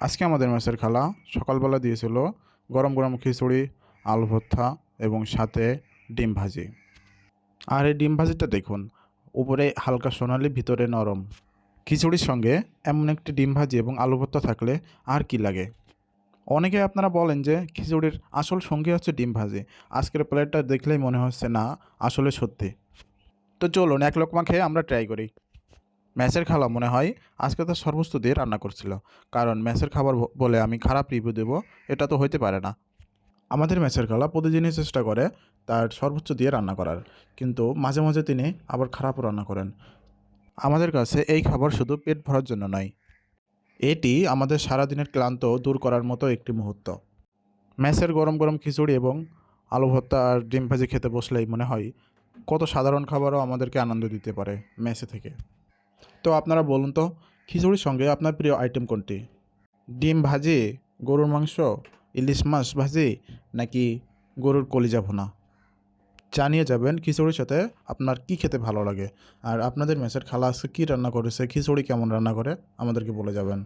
আজকে আমাদের মেসের খালা সকালবেলা দিয়েছিল গরম গরম খিচুড়ি, আলু ভর্তা এবং সাথে ডিম ভাজি। আর এই ডিম ভাজিটা দেখুন, উপরে হালকা সোনালি, ভিতরে নরম। খিচুড়ির সঙ্গে এমন একটি ডিম ভাজি এবং আলু ভর্তা থাকলে আর কি লাগে। অনেকে আপনারা বলেন যে খিচুড়ির আসল সঙ্গী হচ্ছে ডিম ভাজি। আজকের প্লেটটা দেখলেই মনে হচ্ছে না, আসলে সত্যি। তো চলুন এক লোকমা খেয়ে আমরা ট্রাই করি। মেসের খালা মনে হয় আজকে তার সর্বস্ব দিয়ে রান্না করছিল, কারণ মেসের খাবার বলে আমি খারাপ রিভিউ দেব, এটা তো হইতে পারে না। আমাদের মেসের খালা প্রতিদিনই চেষ্টা করে তার সর্বোচ্চ দিয়ে রান্না করার, কিন্তু মাঝে মাঝে তিনি আবার খারাপও রান্না করেন। আমাদের কাছে এই খাবার শুধু পেট ভরার জন্য নয়, এটি আমাদের সারাদিনের ক্লান্ত দূর করার মতো একটি মুহূর্ত। মেসের গরম গরম খিচুড়ি এবং আলু ভর্তা আর ডিম ভাজি খেতে বসলেই মনে হয় কত সাধারণ খাবারও আমাদেরকে আনন্দ দিতে পারে মেসে থেকে। তো আপনারা বলুন তো, খিচুড়ির সঙ্গে আপনার প্রিয় আইটেম কোনটি? ডিম ভাজি, গরুর মাংস, ইলিশ মাছ ভাজি, নাকি গরুর কলিজা ভুনা? জানিয়ে যাবেন খিচুড়ির সাথে আপনার কি খেতে ভালো লাগে। আর আপনাদের মেসের খালা আজকে কী রান্না করেছে, খিচুড়ি কেমন রান্না করে আমাদেরকে বলে যাবেন।